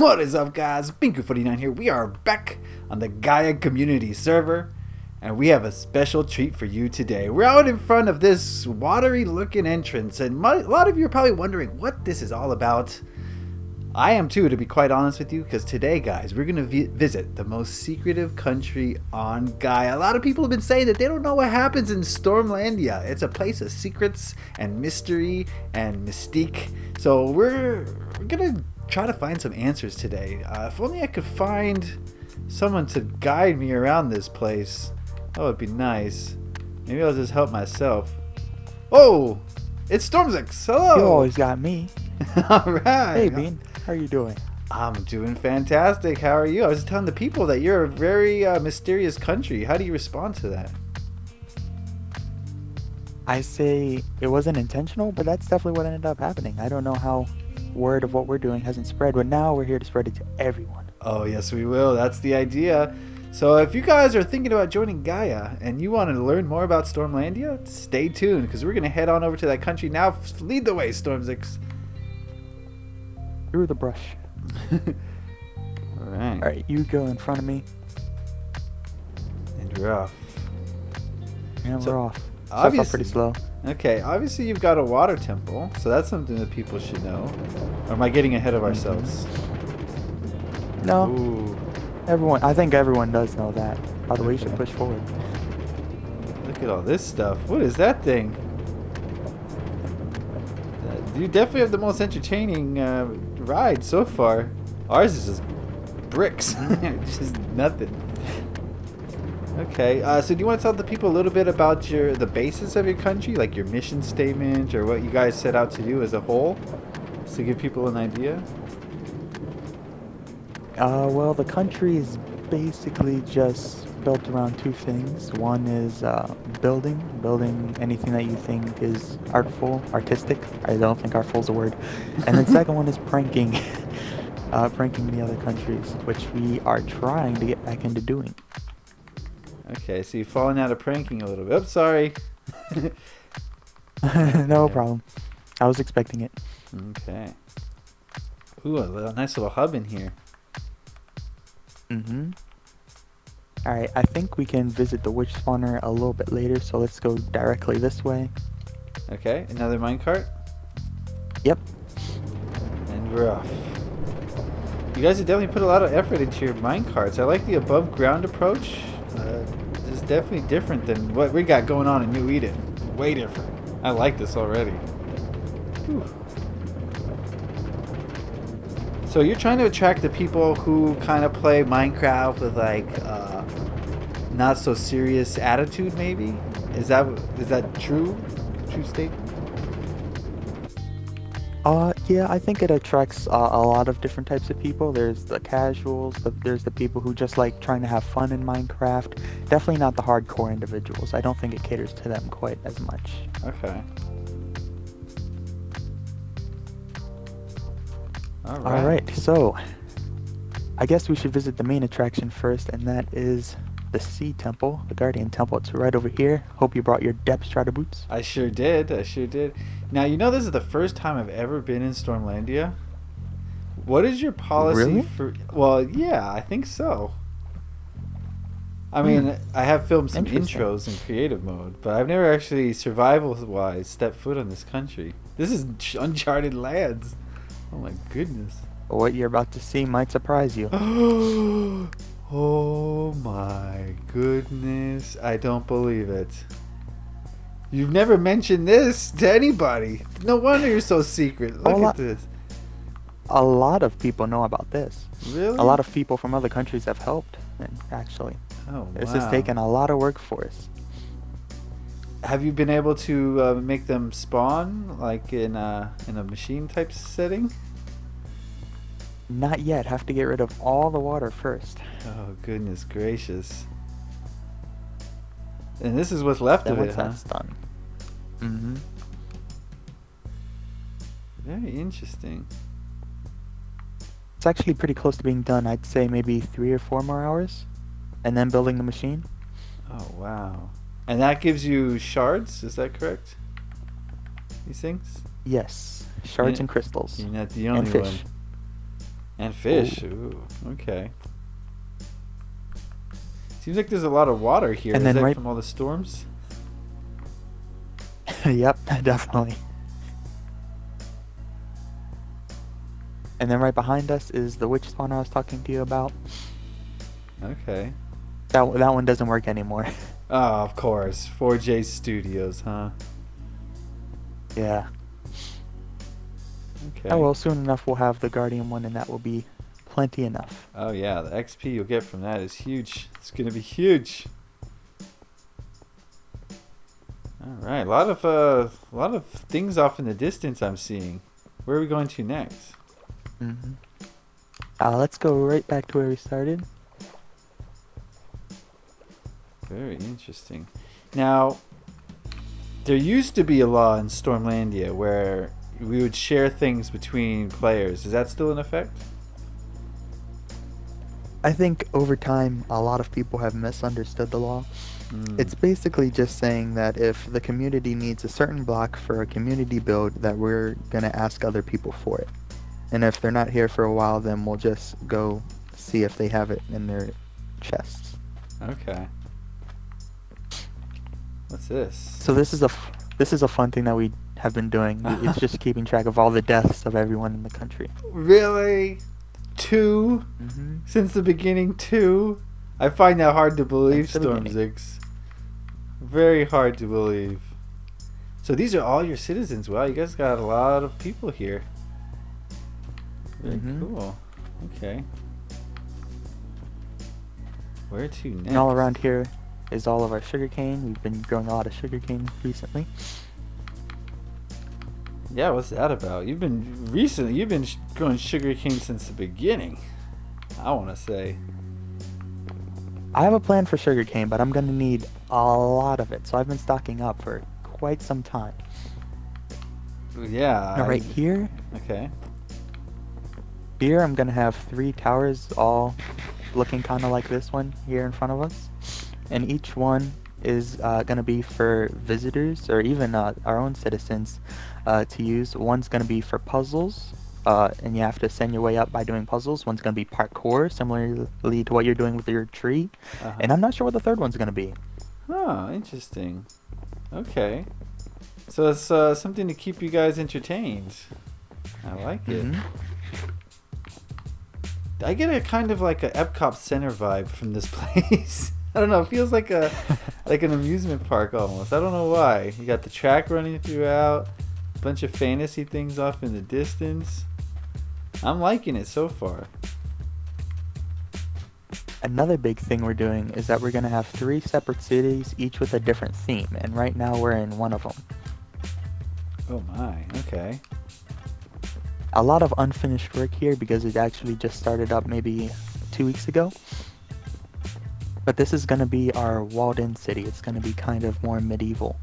What is up, guys? Beancrew49 here. We are back on the Gaia community server, and we have a special treat for you today. We're out in front of this watery looking entrance, and a lot of you are probably wondering what this is all about. I am too, to be quite honest with you, because today, guys, we're going to visit the most secretive country on Gaia. A lot of people have been saying that they don't know what happens in Stormlandia. It's a place of secrets and mystery and mystique. So we're going to try to find some answers today. If only I could find someone to guide me around this place. That would be nice. Maybe I'll just help myself. Oh, it's Stormzix. Hello. You always got me. All right. Hey, Bean. How are you doing? I'm doing fantastic. How are you? I was telling the people that you're a very mysterious country. How do you respond to that? I say it wasn't intentional, but that's definitely what ended up happening. I don't know how word of what we're doing hasn't spread, but now we're here to spread it to everyone. Oh, yes, we will. That's the idea. So if you guys are thinking about joining Gaia and you want to learn more about Stormlandia, stay tuned because we're going to head on over to that country now. Lead the way, Stormzix. Through the brush. All right. All right, you go in front of me. And we're off. And we're off. Obviously, up pretty slow. Okay, obviously you've got a water temple, so that's something that people should know. Or am I getting ahead of ourselves? No. Ooh. I think everyone does know that. By the way, you should push forward. Look at all this stuff. What is that thing? You definitely have the most entertaining ride so far. Ours is just bricks. It's just nothing. Okay, so do you want to tell the people a little bit about the basis of your country, like your mission statement or what you guys set out to do as a whole, just to give people an idea? Well, the country is basically just built around two things. One is building anything that you think is artistic. I don't think artful is a word. And the second one is pranking. Pranking the other countries, which we are trying to get back into doing. Okay, so you've fallen out of pranking a little bit. I'm sorry. No problem. I was expecting it. Okay. Ooh, a nice little hub in here. Mm-hmm. Alright, I think we can visit the witch spawner a little bit later, so let's go directly this way. Okay, another minecart? Yep. And we're off. You guys have definitely put a lot of effort into your minecarts. I like the above ground approach. It's definitely different than what we got going on in New Eden. Way different. I like this already. Whew. So you're trying to attract the people who kind of play Minecraft with like not so serious attitude, maybe? Is that true? True statement? Yeah, I think it attracts a lot of different types of people. There's the casuals, there's the people who just like trying to have fun in Minecraft. Definitely not the hardcore individuals. I don't think it caters to them quite as much. Okay. Alright, so I guess we should visit the main attraction first, and that is the Sea Temple, the Guardian Temple. It's right over here. Hope you brought your depth strider boots. I sure did. Now, you know this is the first time I've ever been in Stormlandia. What is your policy Really? for... Well, yeah, I think so. I mean, I have filmed some intros in creative mode, but I've never actually, survival-wise, stepped foot on this country. This is uncharted lands. Oh my goodness. What you're about to see might surprise you. Oh my goodness. I don't believe it. You've never mentioned this to anybody. No wonder you're so secret. Look at this. A lot of people know about this. Really? A lot of people from other countries have helped, actually. Oh, This has taken a lot of work for us. Have you been able to make them spawn like in a machine type setting? Not yet. Have to get rid of all the water first. Oh goodness gracious! And this is what's left Then of it, once huh? that's done. Mm-hmm. Very interesting. It's actually pretty close to being done. I'd say maybe 3 or 4 more hours, and then building the machine. Oh wow! And that gives you shards. Is that correct? These things? Yes, shards and crystals. You're not the only fish. one. And fish. Ooh, okay. Seems like there's a lot of water here. And Is then that right- from all the storms? Yep, definitely. And then right behind us is the witch spawn I was talking to you about. Okay. That one doesn't work anymore. Oh, of course. 4J Studios, huh? Yeah. Okay. Oh well, soon enough we'll have the Guardian one, and that will be plenty enough. Oh yeah, the XP you'll get from that is huge. It's gonna be huge. All right, a lot of things off in the distance I'm seeing. Where are we going to next? Let's go right back to where we started. Very interesting. Now, there used to be a law in Stormlandia where we would share things between players. Is that still in effect? I think over time a lot of people have misunderstood the law. It's basically just saying that if the community needs a certain block for a community build, that we're gonna ask other people for it. And if they're not here for a while, then we'll just go see if they have it in their chests. Okay. What's this? So this is a fun thing that we have been doing. It's just keeping track of all the deaths of everyone in the country. Really? 2? Since the beginning, 2? I find that hard to believe, Stormzix. Very hard to believe. So these are all your citizens. Wow, you guys got a lot of people here. Very cool. Okay. Where to next? And all around here is all of our sugarcane. We've been growing a lot of sugarcane recently. Yeah, what's that about? You've been growing sugarcane since the beginning, I want to say. I have a plan for sugarcane, but I'm going to need a lot of it. So I've been stocking up for quite some time. Yeah. Now right here. Okay. Here I'm going to have 3 towers all looking kind of like this one here in front of us. And each one is going to be for visitors or even our own citizens to use. One's going to be for puzzles. And you have to send your way up by doing puzzles. One's going to be parkour, similarly to what you're doing with your tree. And I'm not sure what the third one's going to be. Oh, interesting. Okay. So it's something to keep you guys entertained. I like it. I get a kind of like a Epcot Center vibe from this place. I don't know. It feels like an amusement park almost. I don't know why. You got the track running throughout. A bunch of fantasy things off in the distance. I'm liking it so far. Another big thing we're doing is that we're going to have 3 separate cities, each with a different theme. And right now we're in one of them. Oh my. Okay. A lot of unfinished work here because it actually just started up maybe 2 weeks ago. But this is going to be our Walden city. It's going to be kind of more medieval.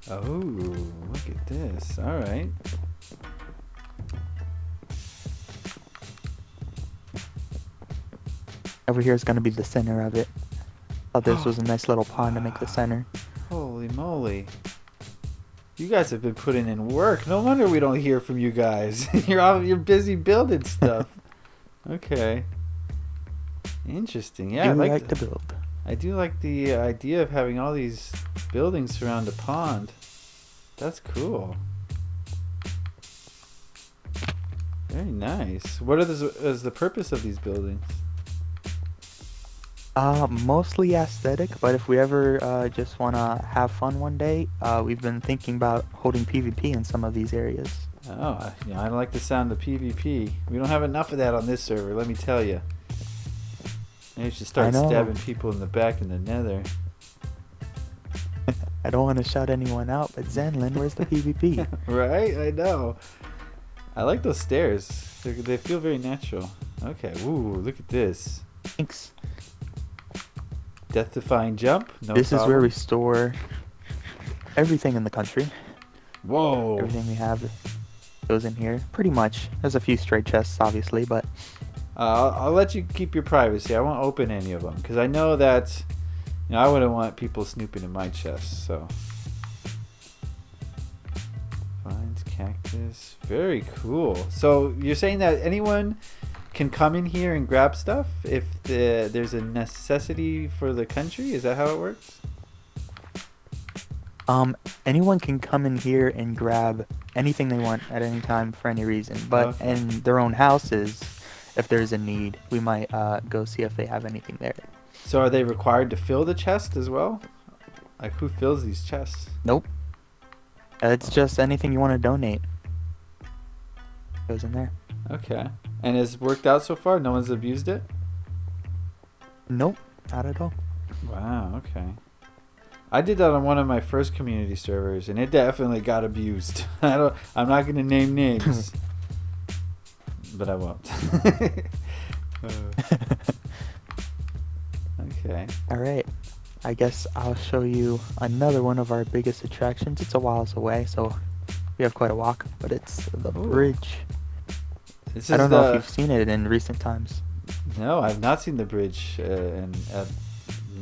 Oh, look at this. All right. Over here is going to be the center of it. Thought this was a nice little pond to make the center. Holy moly. You guys have been putting in work. No wonder we don't hear from you guys. You're busy building stuff. Okay. Interesting. Yeah, I like to build. I do like the idea of having all these buildings surround a pond. That's cool. Very nice. What is the purpose of these buildings? Mostly aesthetic, but if we ever just want to have fun one day, we've been thinking about holding PvP in some of these areas. Oh, I like the sound of PvP. We don't have enough of that on this server, let me tell you. Maybe we should start stabbing people in the back in the nether. I don't want to shout anyone out, but Zenlin, where's the PvP? Right? I know. I like those stairs. They feel very natural. Okay, ooh, look at this. Thanks. Death-defying jump? No This problem. is where we store everything in the country. Whoa. Everything we have goes in here. Pretty much. There's a few stray chests, obviously, but... I'll let you keep your privacy. I won't open any of them, because I know that I wouldn't want people snooping in my chest, so... Vines, cactus. Very cool. So, you're saying that anyone can come in here and grab stuff if there's a necessity for the country? Is that how it works? Anyone can come in here and grab anything they want at any time for any reason, but Okay. in their own houses, if there's a need, we might go see if they have anything there. So are they required to fill the chest as well? Like, who fills these chests? Nope. It's just anything you want to donate goes in there. Okay. And has it worked out so far? No one's abused it? Nope, not at all. Wow, okay. I did that on one of my first community servers, and it definitely got abused. I'm not going to name names, but I won't. Okay. All right. I guess I'll show you another one of our biggest attractions. It's a whiles away, so we have quite a walk, but it's the bridge. I don't know if you've seen it in recent times. No, I've not seen the bridge in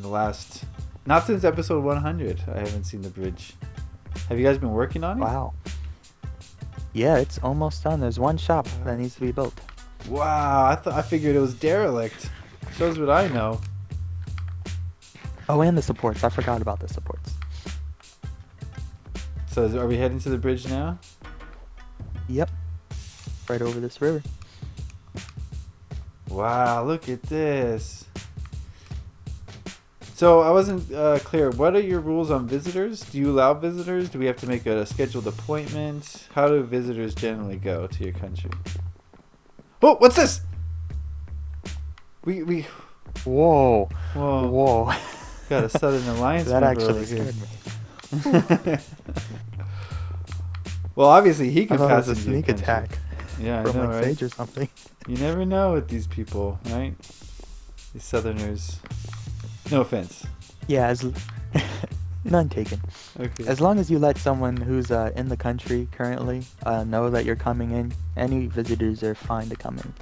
the last... Not since episode 100. I haven't seen the bridge. Have you guys been working on it? Wow. Yeah, it's almost done. There's one shop that needs to be built. Wow, I figured it was derelict. Shows what I know. Oh, and the supports. I forgot about the supports. So are we heading to the bridge now? Yep. Right over this river. Wow, look at this. So I wasn't clear. What are your rules on visitors? Do you allow visitors? Do we have to make a scheduled appointment? How do visitors generally go to your country? Oh, what's this? We Whoa. Whoa. Got a Southern Alliance That member actually over scared here. me. Well, obviously he can I thought pass it was a into your sneak country. attack Yeah, I from know, like right? Sage or something. You never know with these people, right? These Southerners. No offense. Yeah, none taken. Okay. As long as you let someone who's in the country currently know that you're coming in, any visitors are fine to come in.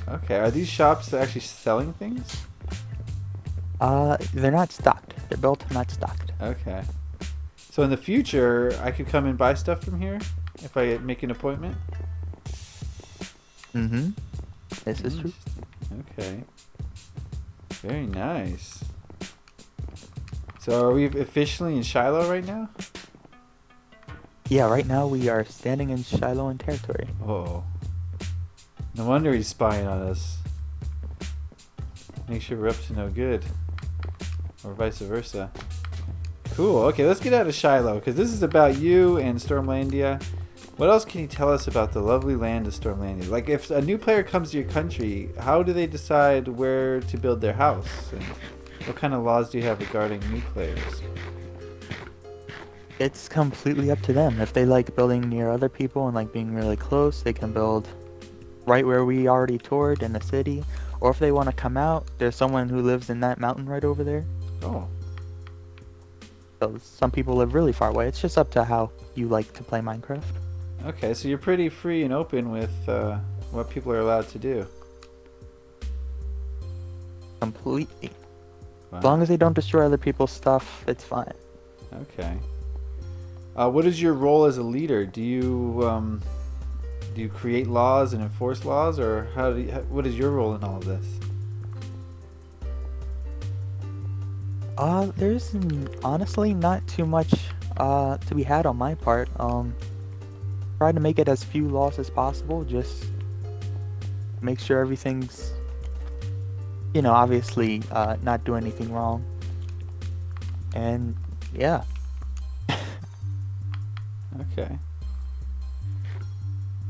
Okay. Are these shops actually selling things? They're not stocked. They're built, not stocked. Okay. So in the future, I could come and buy stuff from here if I make an appointment? Mm-hmm. This is true. Okay. Very nice. So are we officially in Shiloh right now? Yeah, right now we are standing in Shiloh territory. Oh. No wonder he's spying on us. Make sure we're up to no good. Or vice versa. Cool. Okay, let's get out of Shiloh, because this is about you and Stormlandia. What else can you tell us about the lovely land of Stormlandia? Like, if a new player comes to your country, how do they decide where to build their house? And what kind of laws do you have regarding new players? It's completely up to them. If they like building near other people and like being really close, they can build right where we already toured in the city. Or if they want to come out, there's someone who lives in that mountain right over there. Oh. So some people live really far away. It's just up to how you like to play Minecraft. Okay, so you're pretty free and open with what people are allowed to do. Completely. Wow. As long as they don't destroy other people's stuff, it's fine. Okay. What is your role as a leader? Do you create laws and enforce laws, or what is your role in all of this? There's honestly not too much to be had on my part. Try to make it as few laws as possible. Just make sure everything's, obviously not do anything wrong. And yeah. Okay.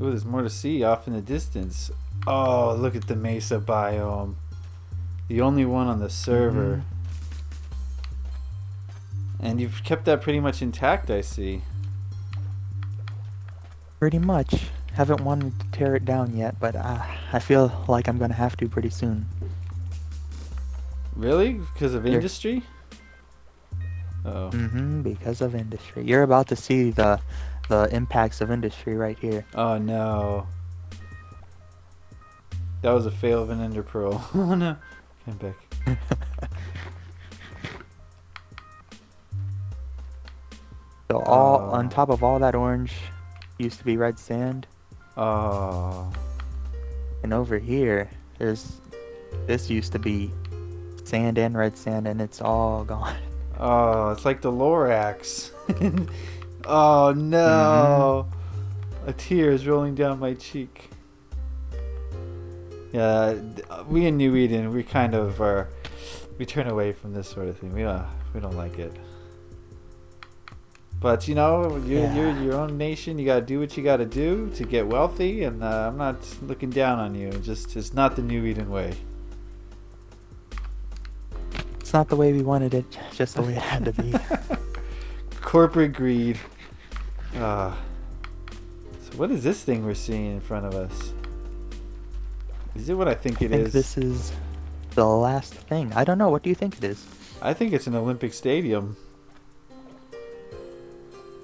Ooh, there's more to see off in the distance. Oh, look at the mesa biome. The only one on the server. Mm-hmm. And you've kept that pretty much intact, I see. Pretty much. Haven't wanted to tear it down yet, but I feel like I'm gonna have to pretty soon. Really? Because of industry? Oh. Mm-hmm, because of industry. You're about to see the impacts of industry right here. Oh no. That was a fail of an ender pearl. Oh no. Come back. So on top of all that orange used to be red sand. Oh. And over here, This used to be sand and red sand, and it's all gone. Oh, it's like the Lorax. Oh no! A tear is rolling down my cheek. Yeah, we in New Eden, we kind of are. We turn away from this sort of thing. We don't like it. But you know, you're your own nation. You gotta do what you gotta do to get wealthy, and I'm not looking down on you. It's not the New Eden way. It's not the way we wanted it, just the way it had to be. Corporate greed. So what is this thing we're seeing in front of us? Is it what I think it is? This is the last thing. I don't know. What do you think it is? I think it's an Olympic stadium.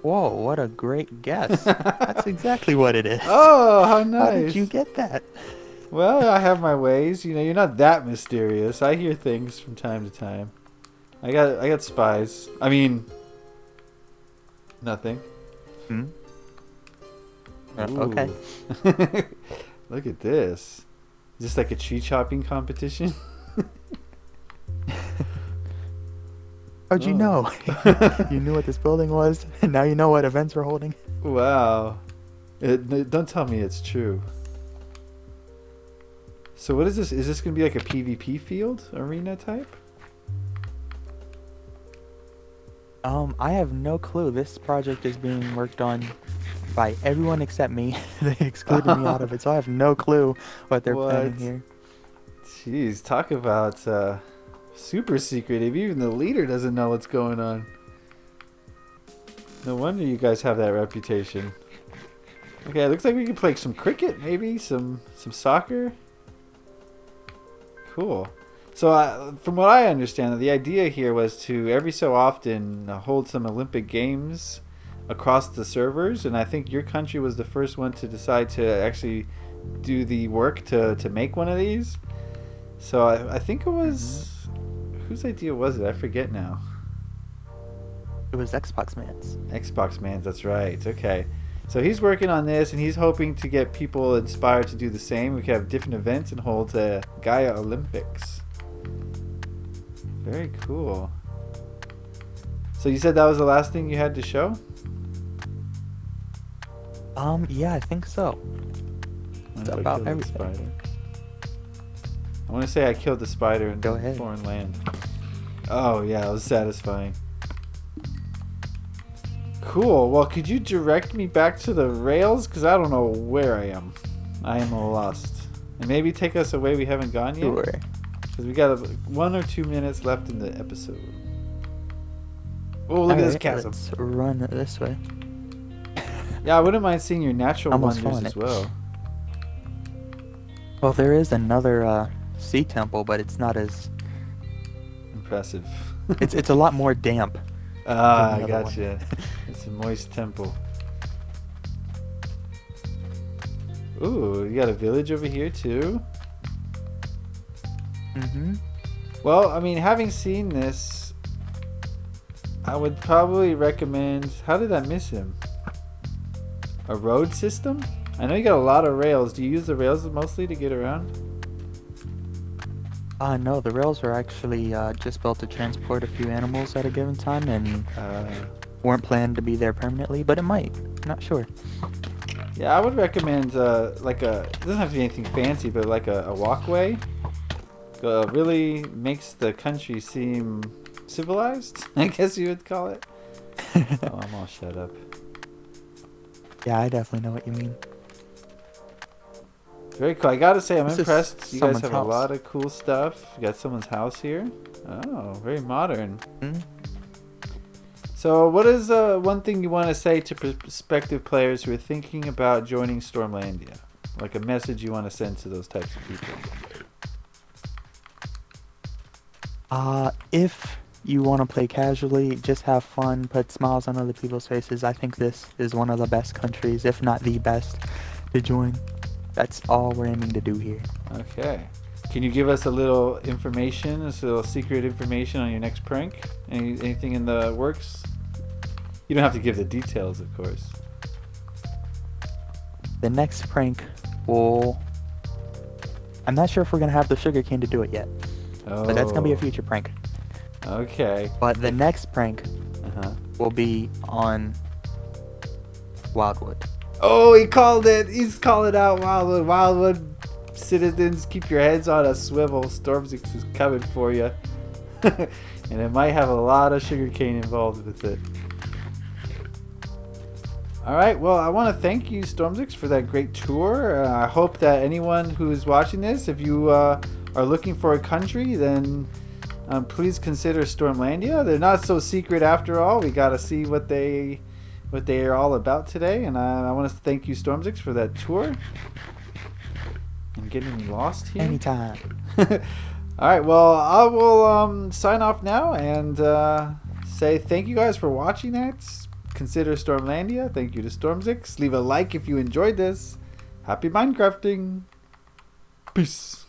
Whoa, what a great guess. That's exactly what it is. Oh, how nice. How did you get that? Well, I have my ways. You know, you're not that mysterious. I hear things from time to time. I got spies. I mean, nothing. Okay. Look at this. Is this like a tree chopping competition? How'd you know? You knew what this building was, and now you know what events we're holding? Wow. Don't tell me it's true. So what is this? Is this going to be like a PvP field? Arena type? I have no clue. This project is being worked on by everyone except me. They excluded me out of it, so I have no clue what they're planning here. Jeez, talk about super secretive. Even the leader doesn't know what's going on. No wonder you guys have that reputation. Okay, it looks like we can play some cricket, maybe some soccer. Cool. So from what I understand, the idea here was to every so often hold some Olympic Games across the servers, and I think your country was the first one to decide to actually do the work to make one of these. So I think it was... Whose idea was it? I forget now. It was Xbox Man's. Xbox Man's, that's right. Okay. So he's working on this, and he's hoping to get people inspired to do the same. We can have different events and hold the Gaia Olympics. Very cool. So you said that was the last thing you had to show? Yeah, I think so. It's about everything. Spider. I want to say I killed the spider in foreign land. Oh yeah, it was satisfying. Cool. Well, could you direct me back to the rails? Because I don't know where I am. I am lost. And maybe take us away we haven't gone yet? Sure. Because we got 1 or 2 minutes left in the episode. Oh, look at this chasm. Let's run this way. Yeah, I wouldn't mind seeing your natural wonders as well. Well, there is another sea temple, but it's not as impressive. it's a lot more damp. Ah, I gotcha. It's a moist temple. Ooh, you got a village over here too. Well, I mean, having seen this, I would probably recommend... How did I miss him? A road system? I know you got a lot of rails. Do you use the rails mostly to get around? No, the rails are actually just built to transport a few animals at a given time, and weren't planned to be there permanently, but it might. I'm not sure. Yeah, I would recommend like a... It doesn't have to be anything fancy, but like a walkway. Really makes the country seem civilized, I guess you would call it. Oh, I'm all shut up. Yeah, I definitely know what you mean. Very cool. I gotta say, I'm impressed. You guys have house. A lot of cool stuff. You got someone's house here. Oh, very modern. So what is one thing you want to say to prospective players who are thinking about joining Stormlandia? Like a message you want to send to those types of people? If you want to play casually, just have fun, put smiles on other people's faces, I think this is one of the best countries, if not the best, to join. That's all we're aiming to do here. Okay. Can you give us a little information, a little secret information on your next prank? Anything in the works? You don't have to give the details, of course. The next prank will I'm not sure if we're gonna have the sugarcane to do it yet, but that's gonna be a future prank. Okay. But the next prank will be on Wildwood. Oh, he called it. He's calling out Wildwood. Wildwood citizens, keep your heads on a swivel. Stormsix is coming for you. And it might have a lot of sugarcane involved with it. Alright, well, I want to thank you, Stormsix, for that great tour. I hope that anyone who is watching this, if you are looking for a country, then please consider Stormlandia. They're not so secret after all. We got to see what they are all about today. And I want to thank you, Stormsix, for that tour. I'm getting lost here. Anytime. Alright, well, I will sign off now and say thank you guys for watching that. Consider Stormlandia. Thank you to Stormsix. Leave a like if you enjoyed this. Happy Minecrafting. Peace.